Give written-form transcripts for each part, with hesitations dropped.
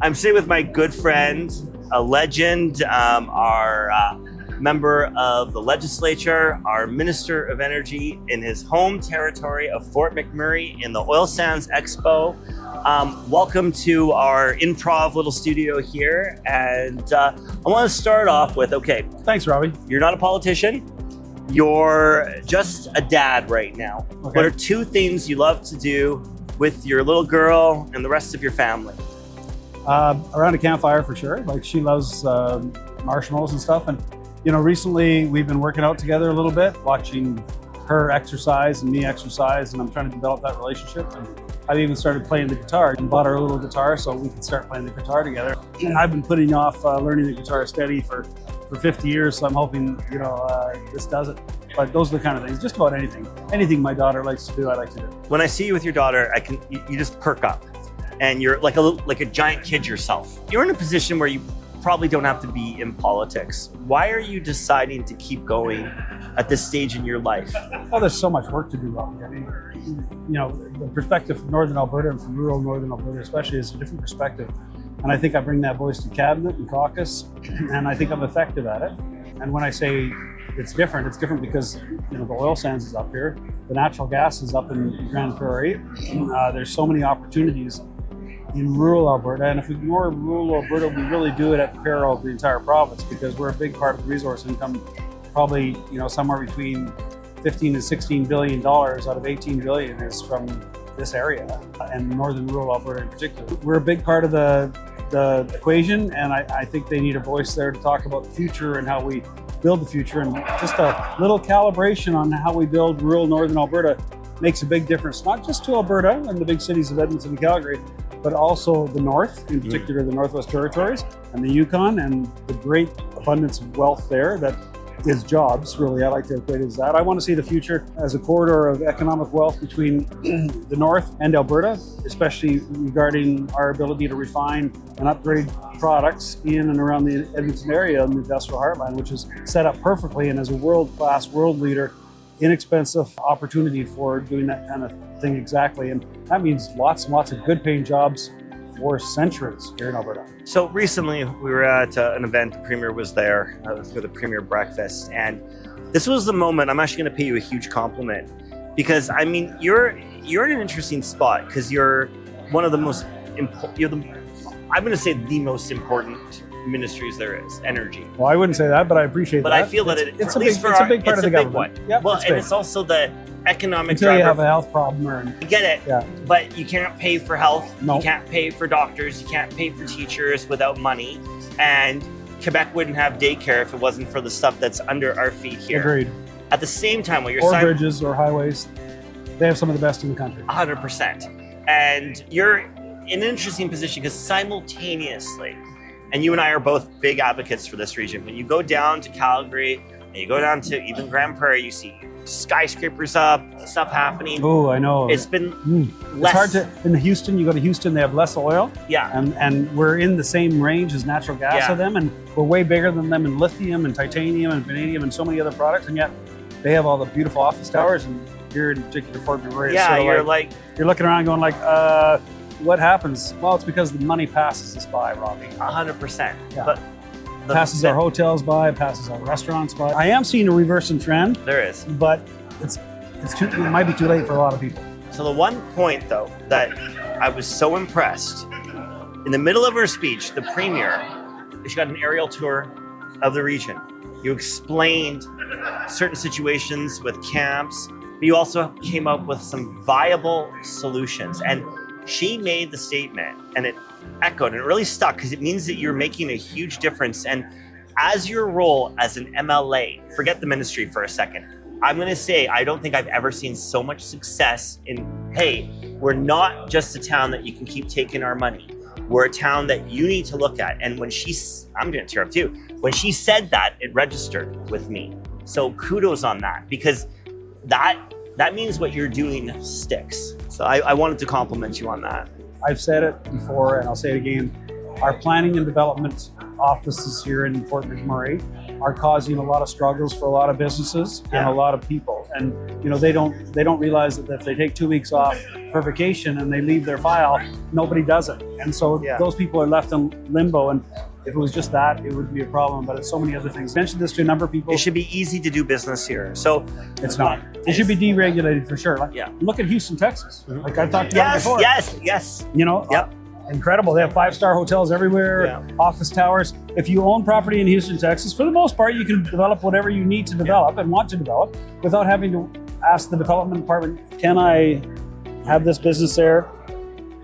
I'm sitting with my good friend, a legend, our member of the legislature, our Minister of Energy in his home territory of Fort McMurray in the Oil Sands Expo. Welcome to our improv little studio here. And I want to start off with, okay. Thanks, Robbie. You're not a politician. You're just a dad right now. Okay. What are two things you love to do with your little girl and the rest of your family? Around a campfire for sure. Like, she loves marshmallows and stuff. And, you know, recently we've been working out together a little bit, watching her exercise and me exercise, and I'm trying to develop that relationship. And I've even started playing the guitar and bought her a little guitar so we can start playing the guitar together. And I've been putting off learning the guitar steady for 50 years, so I'm hoping, you know, this does it. But those are the kind of things, just about anything. Anything my daughter likes to do, I like to do. When I see you with your daughter, you just perk up, and you're like a giant kid yourself. You're in a position where you probably don't have to be in politics. Why are you deciding to keep going at this stage in your life? Well, there's so much work to do, Robbie. I mean, you know, the perspective from Northern Alberta and from rural Northern Alberta especially is a different perspective. And I think I bring that voice to cabinet and caucus, and I think I'm effective at it. And when I say it's different because, you know, the oil sands is up here, the natural gas is up in Grand Prairie. There's so many opportunities in rural Alberta, and if we ignore rural Alberta, we really do it at the peril of the entire province, because we're a big part of the resource income, probably, you know, somewhere between 15 to 16 billion dollars out of 18 billion is from this area, and northern rural Alberta in particular. We're a big part of the equation, and I think they need a voice there to talk about the future and how we build the future, and just a little calibration on how we build rural northern Alberta makes a big difference, not just to Alberta and the big cities of Edmonton and Calgary, but also the north, in particular the Northwest Territories and the Yukon, and the great abundance of wealth there that is jobs, really. I like to equate it as that. I want to see the future as a corridor of economic wealth between the north and Alberta, especially regarding our ability to refine and upgrade products in and around the Edmonton area and the industrial heartland, which is set up perfectly and as a world-class, world leader, inexpensive opportunity for doing that kind of thing exactly. And that means lots and lots of good paying jobs for centuries here in Alberta. So recently we were at an event, the Premier was there, for the Premier breakfast, and this was the moment. I'm actually going to pay you a huge compliment, because I mean, you're in an interesting spot, because you're one of the most I'm going to say the most important ministries there is, energy. Well, I wouldn't say that, but I appreciate but that. I feel that it's a big part of the government. Yep, well, and it's also the economic until driver. You have a health problem, or I get it. Yeah. But you can't pay for health. No. You can't pay for doctors. You can't pay for teachers without money. And Quebec wouldn't have daycare if it wasn't for the stuff that's under our feet here. Agreed. At the same time, what you're or bridges or highways, they have some of the best in the country. 100%. And you're in an interesting position, because simultaneously, and you and I are both big advocates for this region, when you go down to Calgary and you go down to even Grand Prairie, you see skyscrapers up, stuff happening. Oh, I know. It's been less. It's hard to, in Houston, you go to Houston, they have less oil. Yeah. And we're in the same range as natural gas of them, and we're way bigger than them in lithium and titanium and vanadium and so many other products, and yet they have all the beautiful office towers, and here in particular Fort McMurray. Yeah, so you're looking around going like, what happens? Well, it's because the money passes us by, Robbie. 100%. Yeah. But passes our hotels by, passes our restaurants by. I am seeing a reverse in trend. There is. But it might be too late for a lot of people. So the one point, though, that I was so impressed, in the middle of her speech, the Premier, she got an aerial tour of the region. You explained certain situations with camps, but you also came up with some viable solutions. And she made the statement, and it echoed, and it really stuck, because it means that you're making a huge difference. And as your role as an MLA, forget the ministry for a second, I'm going to say I don't think I've ever seen so much success in, hey, we're not just a town that you can keep taking our money. We're a town that you need to look at. And when I'm going to tear up too, when she said that, it registered with me. So kudos on that, because that means what you're doing sticks. So I wanted to compliment you on that. I've said it before, and I'll say it again. Our planning and development offices here in Fort McMurray are causing a lot of struggles for a lot of businesses and a lot of people. and they don't realize that if they take 2 weeks off for vacation and they leave their file, nobody does it, and so those people are left in limbo. And if it was just that, it would be a problem, but it's so many other things. I mentioned this to a number of people. It should be easy to do business here. So it's not. It should be deregulated for sure. Look at Houston, Texas. Like I talked about before. Yes. Incredible. They have 5-star hotels everywhere, office towers. If you own property in Houston, Texas, for the most part, you can develop whatever you need to develop and want to develop without having to ask the development department, can I have this business there?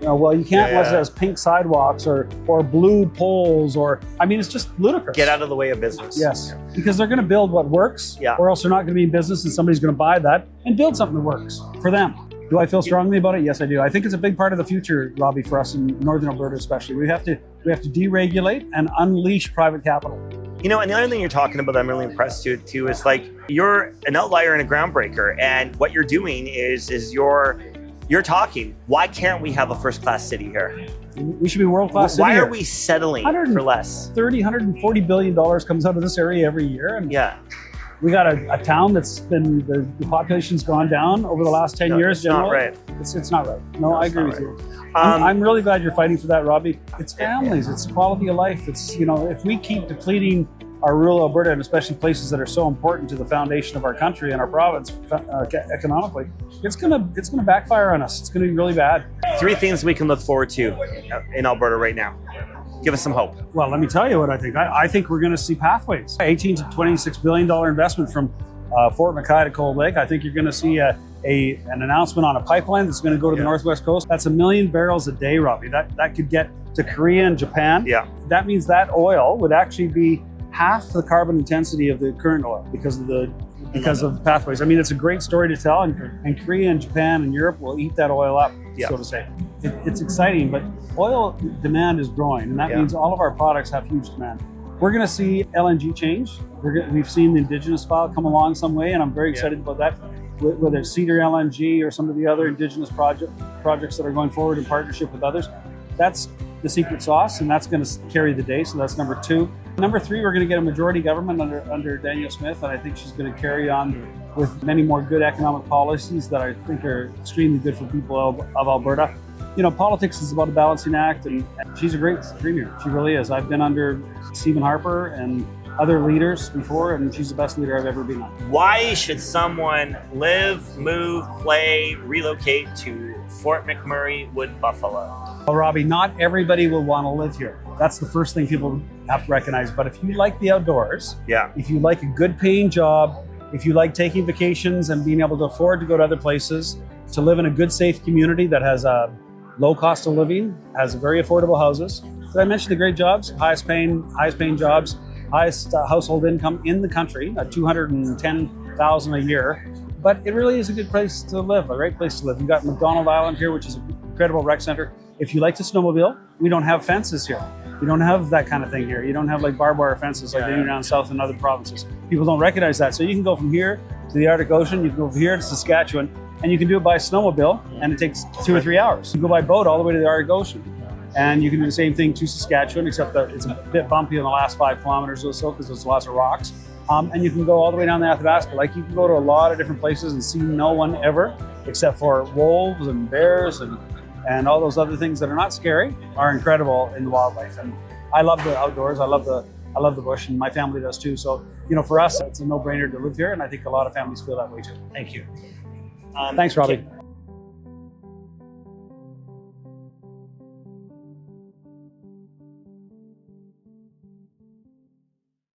Well, you can't unless it has pink sidewalks or blue poles it's just ludicrous. Get out of the way of business. Yes, because they're going to build what works, or else they're not going to be in business, and somebody's going to buy that and build something that works for them. Do I feel strongly about it? Yes, I do. I think it's a big part of the future, Robbie, for us in Northern Alberta especially. We have to deregulate and unleash private capital. And the other thing you're talking about that I'm really impressed too is like you're an outlier and a groundbreaker, and what you're doing is you're talking, why can't we have a first-class city here? We should be world-class city. Why are we settling for less? $140 billion comes out of this area every year. And we got a town that's been, the population's gone down over the last 10 years. It's not right. It's not right. No, I agree with you. I'm really glad you're fighting for that, Robbie. It's families, it's quality of life. It's, if we keep depleting our rural Alberta, and especially places that are so important to the foundation of our country and our province economically, it's gonna backfire on us. It's gonna be really bad. 3 things we can look forward to in Alberta right now. Give us some hope. Well, let me tell you what I think. I think we're going to see pathways. $18 to $26 billion investment from Fort McKay to Cold Lake. I think you're going to see an announcement on a pipeline that's going to go to the Northwest Coast. That's 1 million barrels a day, Robbie. That could get to Korea and Japan. That means that oil would actually be half the carbon intensity of the current oil because of pathways. It's a great story to tell, and Korea and Japan and Europe will eat that oil up, so to say. It's exciting, but oil demand is growing, and that means all of our products have huge demand. We're going to see LNG change. We've seen the Indigenous file come along some way, and I'm very excited about that. Whether it's Cedar LNG or some of the other Indigenous projects that are going forward in partnership with others, that's the secret sauce, and that's going to carry the day. So that's number 2. Number 3, we're going to get a majority government under Danielle Smith, and I think she's going to carry on with many more good economic policies that I think are extremely good for people of Alberta. Politics is about a balancing act, and she's a great premier. She really is. I've been under Stephen Harper and other leaders before, and she's the best leader I've ever been on. Why should someone live, move, play, relocate to Fort McMurray, Wood Buffalo? Well, Robbie, not everybody will want to live here. That's the first thing people have to recognize. But if you like the outdoors, if you like a good paying job, if you like taking vacations and being able to afford to go to other places, to live in a good, safe community that has a low cost of living, has very affordable houses. Did I mention the great jobs? Highest paying jobs, highest household income in the country, at $210,000 a year. But it really is a good place to live, a great place to live. You've got McDonald Island here, which is an incredible rec center. If you like to snowmobile, we don't have fences here. We don't have that kind of thing here. You don't have like barbed wire fences like they do down south in other provinces. People don't recognize that. So you can go from here to the Arctic Ocean, you can go over here to Saskatchewan, and you can do it by snowmobile, and it takes 2 or 3 hours. You go by boat all the way to the Arctic Ocean. And you can do the same thing to Saskatchewan, except that it's a bit bumpy in the last 5 kilometers or so because there's lots of rocks. And you can go all the way down the Athabasca. Like, you can go to a lot of different places and see no one ever, except for wolves and bears and all those other things that are not scary, are incredible in the wildlife. And I love the outdoors. I love the bush, and my family does too. So, for us, it's a no-brainer to live here, and I think a lot of families feel that way too. Thank you. Thanks, Robbie.